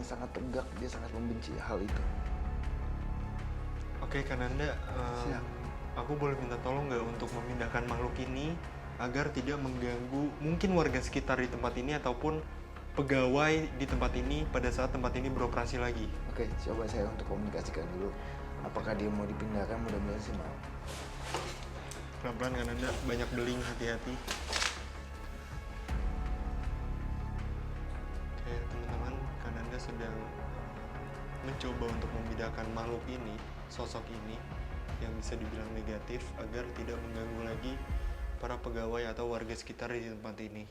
matanya sangat tegak, dia sangat membenci hal itu. Oke, Kananda, Siap. aku boleh minta tolong nggak untuk memindahkan makhluk ini agar tidak mengganggu mungkin warga sekitar di tempat ini ataupun pegawai di tempat ini pada saat tempat ini beroperasi lagi. Oke, coba saya untuk komunikasikan dulu. Apakah dia mau dipindahkan? Mudah-mudahan sih mau. Pelan-pelan, Kananda, banyak beling, hati-hati. Oke, teman-teman, Kananda sedang mencoba untuk memindahkan makhluk ini, sosok ini yang bisa dibilang negatif agar tidak mengganggu lagi para pegawai atau warga sekitar di tempat ini.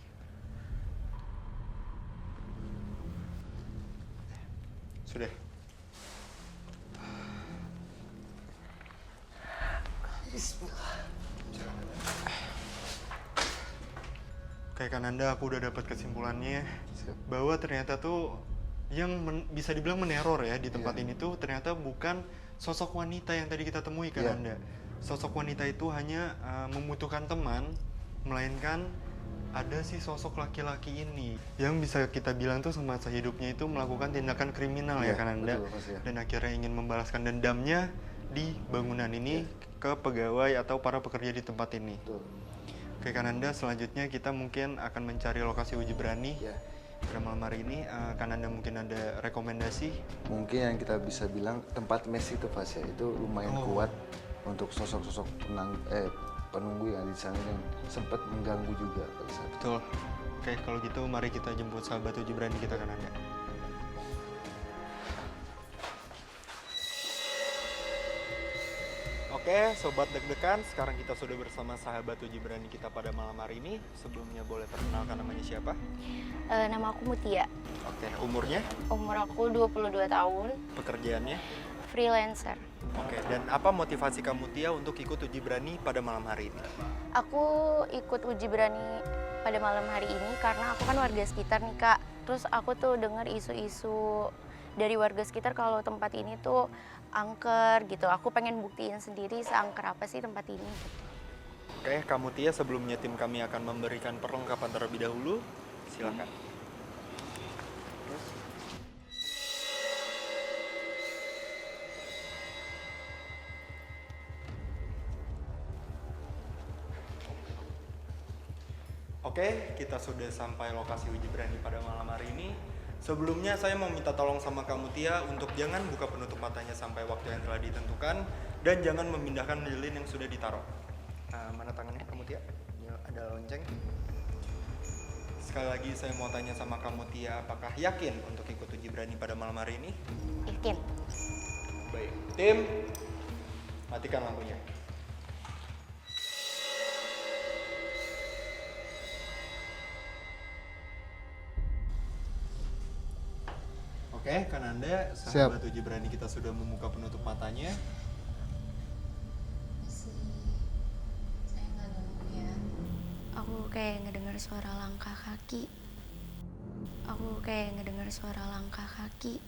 Sudah. Bismillah. Kayak Kananda, aku udah dapat kesimpulannya Siap. bahwa ternyata tuh yang bisa dibilang meneror ya di tempat ini tuh ternyata bukan sosok wanita yang tadi kita temui, Kananda. Sosok wanita itu hanya membutuhkan teman, melainkan ada si sosok laki-laki ini yang bisa kita bilang tuh semasa hidupnya itu melakukan tindakan kriminal ya, Kananda. Betul, Mas, ya. Dan akhirnya ingin membalaskan dendamnya di bangunan ini ke pegawai atau para pekerja di tempat ini. Betul. Oke, Kananda, selanjutnya kita mungkin akan mencari lokasi uji berani. Ya. Pada malam hari ini, Kananda mungkin ada rekomendasi? Mungkin yang kita bisa bilang tempat mes itu Pak ya, itu lumayan kuat untuk sosok-sosok penunggu yang di sana yang sempat mengganggu juga pada saat itu. Betul. Oke, kalau gitu mari kita jemput sahabat uji berani kita, Kananda. Oke, sobat deg-degan, sekarang kita sudah bersama sahabat uji berani kita pada malam hari ini. Sebelumnya boleh perkenalkan namanya siapa? Nama aku Mutia. Oke, umurnya, Umur aku 22 tahun, pekerjaannya. freelancer. Oke, dan apa motivasi kamu Tia untuk ikut uji berani pada malam hari ini? Aku ikut uji berani pada malam hari ini karena aku kan warga sekitar nih Kak. Terus aku tuh dengar isu-isu dari warga sekitar kalau tempat ini tuh angker gitu. Aku pengen buktiin sendiri seangker apa sih tempat ini. Oke, kamu Tia, sebelumnya tim kami akan memberikan perlengkapan terlebih dahulu. Silakan. Oke, kita sudah sampai lokasi uji berani pada malam hari ini. Sebelumnya saya mau minta tolong sama kamu Tia untuk jangan buka penutup matanya sampai waktu yang telah ditentukan dan jangan memindahkan lilin yang sudah ditaruh. Mana tangannya kamu Tia? Ini ada lonceng. Sekali lagi saya mau tanya sama kamu Tia, apakah yakin untuk ikut uji berani pada malam hari ini? Yakin? Baik, tim, matikan lampunya. Oke, Kananda, sahabat uji berani kita sudah membuka penutup matanya. Aku kayak ngedengar suara langkah kaki. Aku kayak ngedengar suara langkah kaki.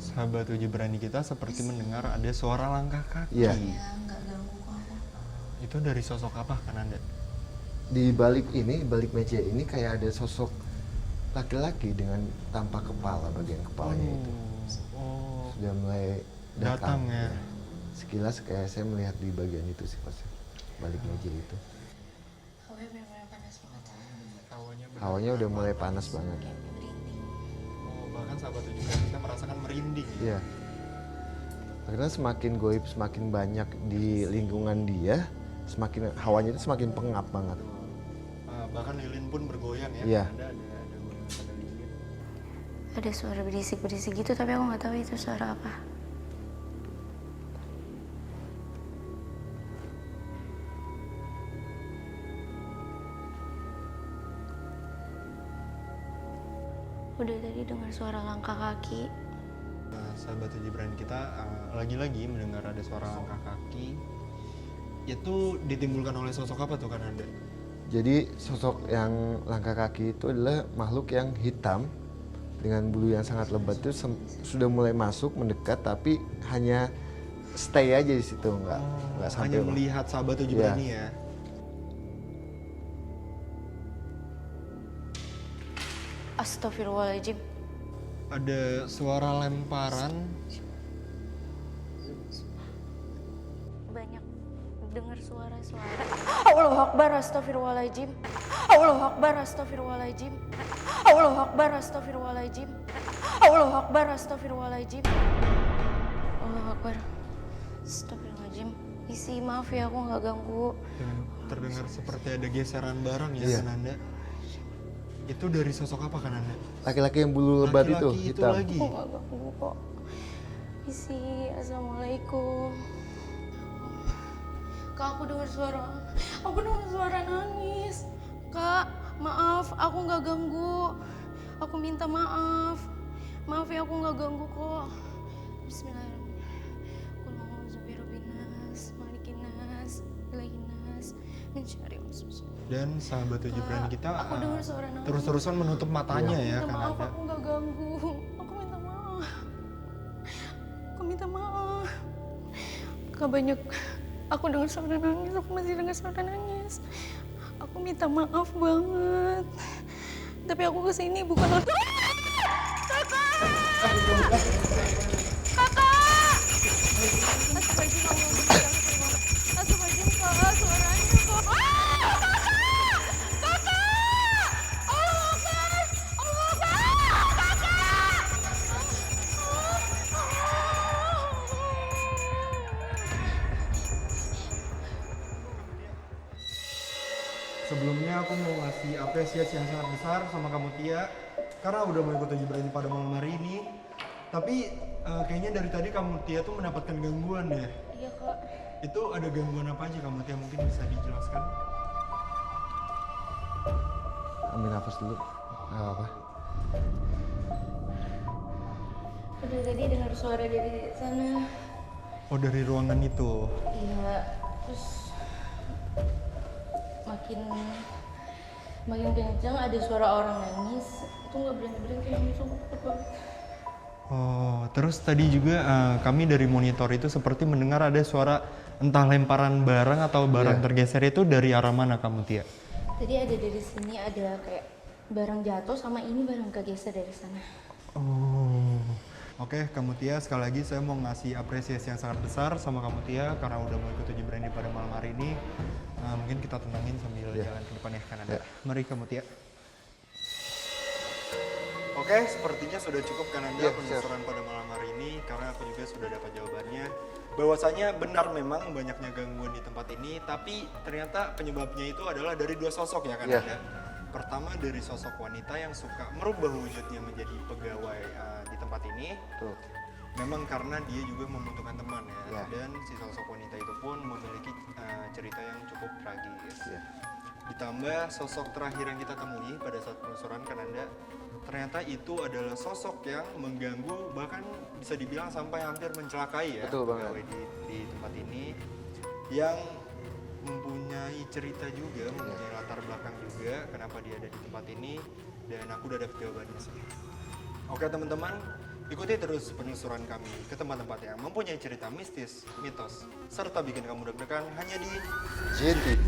Sahabat uji berani kita seperti mendengar ada suara langkah kaki. Iya. Nggak ganggu kok. Itu dari sosok apa, Kananda? Di balik ini, balik meja ini kayak ada sosok laki-laki dengan tanpa kepala, bagian kepalanya itu Oh, sudah mulai datang ya. Sekilas kayak saya melihat di bagian itu sih Pak, balik meja itu. Hawanya benar-benar panas banget. Hawanya udah mulai panas banget. Oh, bahkan sahabat uji berani kita merasakan merinding. Iya. Karena semakin goib, semakin banyak di lingkungan dia, semakin hawanya itu semakin pengap banget. Bahkan lilin pun bergoyang ya. Iya. Ada goyang pada lilin. Ada suara berisik-berisik gitu tapi aku nggak tahu itu suara apa. Udah tadi dengar suara langkah kaki. Sahabat uji berani kita lagi-lagi mendengar ada suara langkah kaki. Itu ditimbulkan oleh sosok apa tuh, Kananda? Jadi sosok yang langkah kaki itu adalah makhluk yang hitam dengan bulu yang sangat lebat itu sudah mulai masuk mendekat tapi hanya stay aja di situ nggak sampai hanya melihat sahabat uji Iya. berani ya. Astagfirullahaladzim. ada suara lemparan. Banyak dengar suara-suara. Allahu Akbar, astagfirullahaladzim. Allahu Akbar, astagfirullahaladzim. Allahu Akbar, astagfirullahaladzim. Allahu Akbar, astagfirullahaladzim. Allahu Akbar, astagfirullahaladzim. Isi, maaf ya aku nggak ganggu. Dan terdengar seperti ada geseran barang ya, Iya. Kananda. Itu dari sosok apa, Kananda? Laki-laki yang bulu lebat itu, Laki-laki itu hitam. lagi. Aku nggak ganggu kok. Isi, assalamualaikum. Kak, aku dengar suara nangis. Kak, maaf, aku nggak ganggu. Aku minta maaf. Maaf ya, aku nggak ganggu kok. Bismillahirrahmanirrahim. Qul a'udzu birabbinas, malikin nas, ilahin nas, min syarri waswas. Dan sahabat Uji Berani kita Aku dengar suara nangis. terus-terusan menutup matanya ya, Minta maaf, Kananda. aku nggak ganggu. Aku minta maaf. Aku minta maaf. Kak, banyak. Aku dengar suara nangis. Aku masih dengar suara nangis. Aku minta maaf banget. Tapi aku kesini bukan untuk... Kakak! Astagfirullahaladzim, astagfirullahaladzim, Kak, suaranya kok. Sebelumnya aku mau ngasih apresiasi yang sangat besar sama kamu Tia karena udah mau ikut Uji Berani pada malam hari ini. Tapi kayaknya dari tadi kamu Tia tuh mendapatkan gangguan ya. Iya, Kak. Itu ada gangguan apa aja kamu Tia, mungkin bisa dijelaskan? Ambil nafas dulu. Nggak apa. Udah tadi dengar suara dari sana. Oh, dari ruangan itu. Iya, terus makin kencang ada suara orang nangis. Itu nggak berhenti nangis, aku takut banget. Oh, terus tadi juga kami dari monitor itu seperti mendengar ada suara entah lemparan barang atau barang Iya. tergeser. Itu dari arah mana kamu Tia? Tadi ada dari sini ada kayak barang jatuh sama ini barang kegeser dari sana. Oh, oke kamu Tia, sekali lagi saya mau ngasih apresiasi yang sangat besar sama kamu Tia karena udah mau ikut Uji Berani pada malam hari ini. Mungkin kita tenangin sambil jalan ke depan ya Kananda. Mari kamu Tia. Oke, sepertinya sudah cukup Kananda Iya, penelusuran pada malam hari ini karena aku juga sudah dapat jawabannya. Bahwasanya benar memang banyaknya gangguan di tempat ini, tapi ternyata penyebabnya itu adalah dari dua sosok ya Kananda. Pertama dari sosok wanita yang suka merubah wujudnya menjadi pegawai di tempat ini. Tuh. Memang karena dia juga membutuhkan teman ya, Ya. dan si sosok wanita itu pun memiliki cerita yang cukup tragis. Ya. Ditambah sosok terakhir yang kita temui pada saat penelusuran Kananda, ternyata itu adalah sosok yang mengganggu, bahkan bisa dibilang sampai hampir mencelakai ya Betul banget. pegawai di tempat ini, yang mempunyai cerita juga, mempunyai latar belakang juga kenapa dia ada di tempat ini, dan aku udah dapet jawabannya sih. Oke teman-teman, ikuti terus penelusuran kami ke tempat-tempat yang mempunyai cerita mistis, mitos, serta bikin kamu deg-degan hanya di JNT.